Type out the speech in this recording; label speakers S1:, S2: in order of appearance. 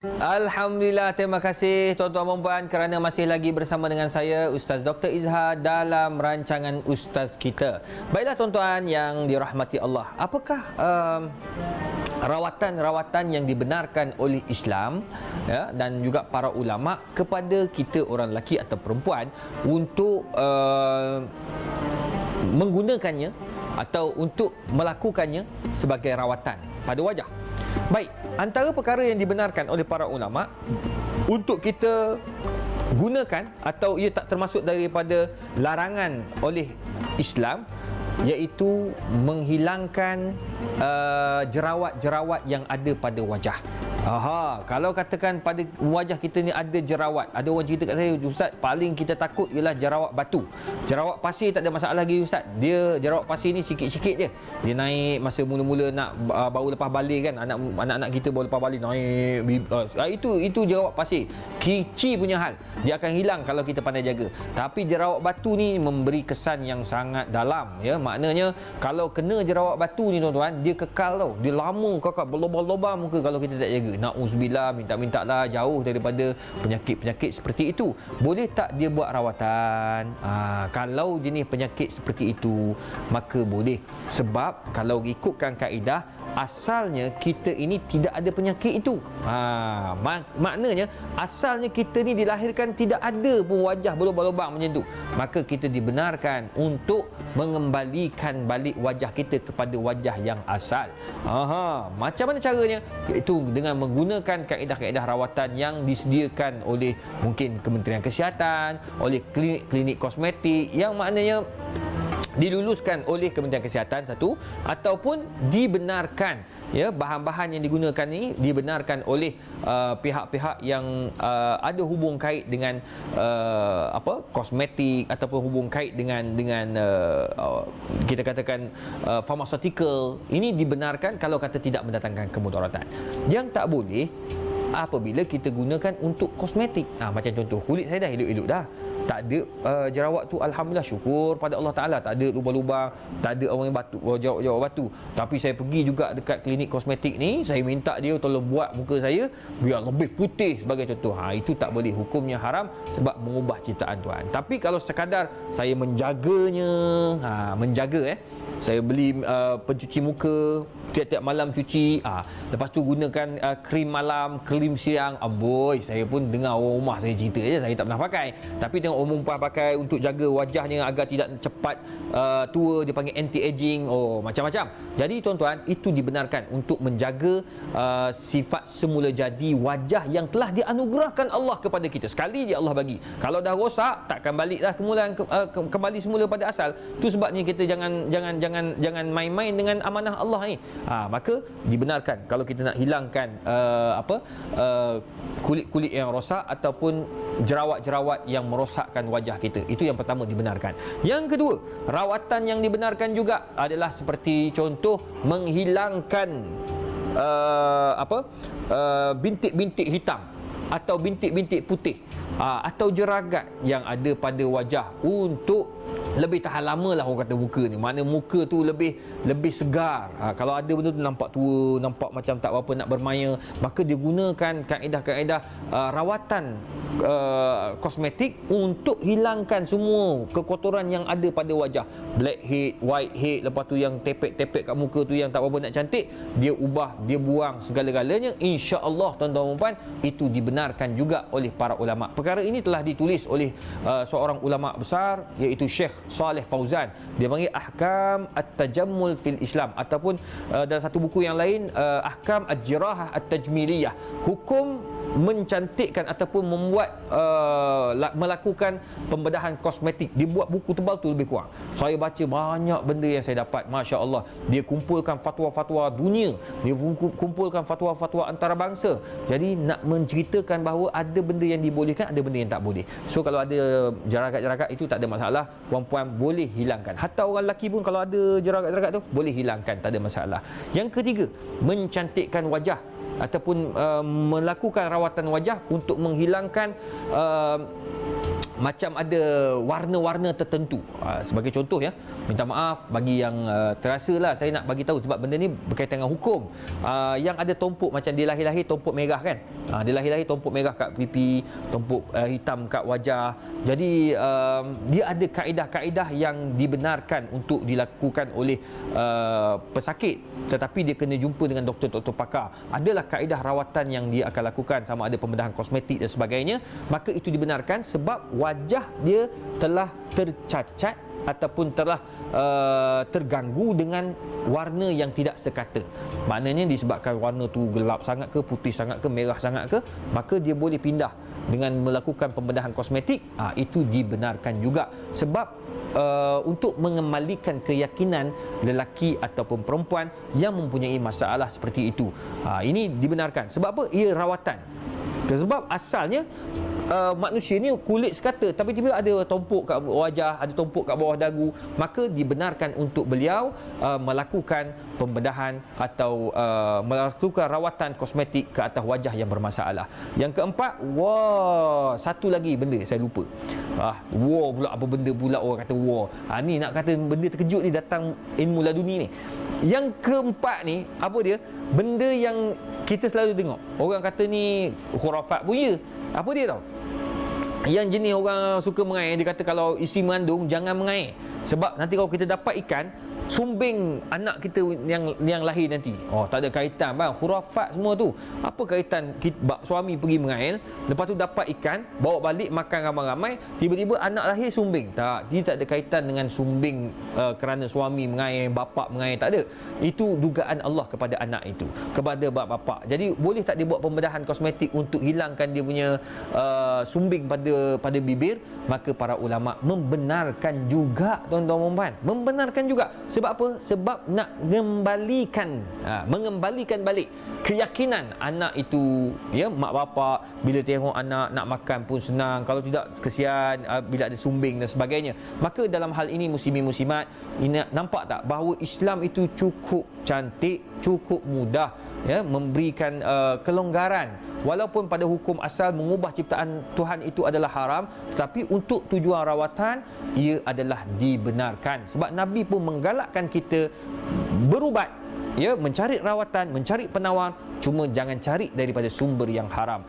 S1: Alhamdulillah, terima kasih tuan-tuan dan puan kerana masih lagi bersama dengan saya Ustaz Dr. Izhar dalam rancangan Ustaz kita. Baiklah tuan-tuan yang dirahmati Allah, apakah rawatan-rawatan yang dibenarkan oleh Islam ya, dan juga para ulama kepada kita orang lelaki atau perempuan untuk menggunakannya atau untuk melakukannya sebagai rawatan pada wajah? Baik, antara perkara yang dibenarkan oleh para ulama untuk kita gunakan atau ia tak termasuk daripada larangan oleh Islam, iaitu menghilangkan jerawat-jerawat yang ada pada wajah. Kalau katakan pada wajah kita ni ada jerawat, ada orang cerita kat saya, Ustaz, paling kita takut ialah jerawat batu. Jerawat pasir tak ada masalah lagi Ustaz. Dia jerawat pasir ni sikit-sikit je. Dia naik masa mula-mula nak baru lepas balik kan, anak-anak kita baru lepas balik naik, itu jerawat pasir. Kicik punya hal. Dia akan hilang kalau kita pandai jaga. Tapi jerawat batu ni memberi kesan yang sangat dalam ya. Maknanya kalau kena jerawat batu ni tuan-tuan, dia kekal tau. Dia lama kekal berlobang-lobang muka kalau kita tak jaga. Na'udzubillah, minta-minta lah jauh daripada penyakit-penyakit seperti itu. Boleh tak dia buat rawatan? Kalau jenis penyakit seperti itu, maka boleh. Sebab kalau ikutkan kaedah, asalnya kita ini tidak ada penyakit itu. Maknanya asalnya kita ni dilahirkan tidak ada pun wajah berlubang-lubang macam tu. Maka kita dibenarkan untuk mengembalikan balik wajah kita kepada wajah yang asal. Macam mana caranya? Iaitu dengan menggunakan kaedah-kaedah rawatan yang disediakan oleh mungkin Kementerian Kesihatan, oleh klinik-klinik kosmetik, yang maknanya diluluskan oleh Kementerian Kesihatan satu, ataupun dibenarkan ya, bahan-bahan yang digunakan ini dibenarkan oleh pihak-pihak yang ada hubung kait dengan kosmetik ataupun hubung kait dengan kita katakan pharmaceutical. Ini dibenarkan kalau kata tidak mendatangkan kemudaratan. Yang tak boleh apabila kita gunakan untuk kosmetik. Macam contoh, kulit saya dah elok-elok dah, tak ada jerawat tu, alhamdulillah, syukur pada Allah Taala, tak ada lubang-lubang, tak ada orang yang jerawat batu. Tapi saya pergi juga dekat klinik kosmetik ni, saya minta dia tolong buat muka saya biar lebih putih sebagai contoh. Itu tak boleh, hukumnya haram sebab mengubah ciptaan Tuhan. Tapi kalau sekadar saya menjaganya, saya beli pencuci muka, tiap-tiap malam cuci, lepas tu gunakan krim malam, krim siang, amboi, saya pun dengar orang rumah saya cerita je, saya tak pernah pakai. Tapi tengok orang perempuan pakai untuk jaga wajahnya agar tidak cepat tua, dia panggil anti-aging, macam-macam. Jadi tuan-tuan, itu dibenarkan untuk menjaga sifat semula jadi wajah yang telah dianugerahkan Allah kepada kita. Sekali je Allah bagi. Kalau dah rosak, takkan baliklah kembali semula pada asal. Tu sebabnya kita jangan main-main dengan amanah Allah ni. Maka dibenarkan kalau kita nak hilangkan kulit-kulit yang rosak ataupun jerawat-jerawat yang merosakkan wajah kita. Itu yang pertama, dibenarkan. Yang kedua, rawatan yang dibenarkan juga adalah seperti contoh menghilangkan bintik-bintik hitam atau bintik-bintik putih atau jeragat yang ada pada wajah untuk lebih tahan lama lah orang kata muka ni. Mana muka tu lebih segar. Kalau ada benda tu nampak tua, nampak macam tak berapa nak bermaya, maka dia gunakan kaedah-kaedah rawatan kosmetik untuk hilangkan semua kekotoran yang ada pada wajah. Blackhead, whitehead, lepas tu yang tepek-tepek kat muka tu yang tak berapa nak cantik, dia ubah, dia buang segala-galanya. InsyaAllah tuan-tuan dan puan, itu dibenarkan juga oleh para ulama. Perkara ini telah ditulis oleh seorang ulama besar, iaitu Syekh Saleh Fauzan. Dia panggil Ahkam At-Tajammul fil Islam, ataupun dalam satu buku yang lain, Ahkam Al-Jirahah At-Tajmiliyah, hukum mencantikkan ataupun membuat melakukan pembedahan kosmetik. Dia buat buku tebal tu lebih kurang. Saya baca banyak benda yang saya dapat, Masya Allah. Dia kumpulkan fatwa-fatwa dunia, dia kumpulkan fatwa-fatwa antarabangsa. Jadi nak menceritakan bahawa ada benda yang dibolehkan, ada benda yang tak boleh. So kalau ada jeragat-jeragat itu tak ada masalah, puan-puan boleh hilangkan. Hatta orang lelaki pun kalau ada jeragat-jeragat tu boleh hilangkan, tak ada masalah. Yang ketiga, mencantikkan wajah ataupun melakukan rawatan wajah untuk menghilangkan macam ada warna-warna tertentu. Sebagai contoh ya, minta maaf bagi yang terasa lah saya nak bagi tahu sebab benda ni berkaitan dengan hukum. Yang ada tompok macam dia lahir-lahir tompok merah kan. Dia lahir-lahir tompok merah kat pipi, tompok hitam kat wajah. Jadi dia ada kaedah-kaedah yang dibenarkan untuk dilakukan oleh pesakit, tetapi dia kena jumpa dengan doktor-doktor pakar. Adalah kaedah rawatan yang dia akan lakukan, sama ada pembedahan kosmetik dan sebagainya. Maka itu dibenarkan sebab wajah dia telah tercacat ataupun telah terganggu dengan warna yang tidak sekata. Maknanya disebabkan warna tu gelap sangat ke, putih sangat ke, merah sangat ke, maka dia boleh pindah dengan melakukan pembedahan kosmetik. Itu dibenarkan juga sebab untuk mengembalikan keyakinan lelaki ataupun perempuan yang mempunyai masalah seperti itu. Ini dibenarkan. Sebab apa? Ia rawatan. Sebab asalnya manusia ni kulit sekata, tapi tiba-tiba ada tompok kat wajah, ada tompok kat bawah dagu, maka dibenarkan untuk beliau melakukan pembedahan atau melakukan rawatan kosmetik ke atas wajah yang bermasalah. Yang keempat, satu lagi benda saya lupa. Pula apa benda pula orang kata ni nak kata benda terkejut ni, datang ilmu laduni ni. Yang keempat ni, apa dia? Benda yang kita selalu tengok. Orang kata ni khurafat punya. Apa dia tau? Yang jenis orang suka mengair, dia kata kalau isi mengandung jangan mengair. Sebab nanti kalau kita dapat ikan, sumbing anak kita yang lahir nanti. Tak ada kaitan bang, khurafat semua tu. Apa kaitan suami pergi mengail, lepas tu dapat ikan, bawa balik makan ramai-ramai, tiba-tiba anak lahir sumbing? Tak, dia tak ada kaitan dengan sumbing kerana suami mengail, bapa mengail, tak ada. Itu dugaan Allah kepada anak itu, kepada bapa. Jadi boleh tak dia buat pembedahan kosmetik untuk hilangkan dia punya sumbing pada bibir? Maka para ulama membenarkan juga, tuan-tuan dan puan, membenarkan juga. Sebab apa? Sebab nak mengembalikan balik keyakinan anak itu, ya, mak bapak bila tengok anak nak makan pun senang, kalau tidak kesian bila ada sumbing dan sebagainya. Maka dalam hal ini muslimin muslimat, nampak tak bahawa Islam itu cukup cantik, cukup mudah, ya, memberikan kelonggaran. Walaupun pada hukum asal mengubah ciptaan Tuhan itu adalah haram, tetapi untuk tujuan rawatan ia adalah dibenarkan. Sebab Nabi pun menggalakkan kita berubat, ya, mencari rawatan, mencari penawar, cuma jangan cari daripada sumber yang haram.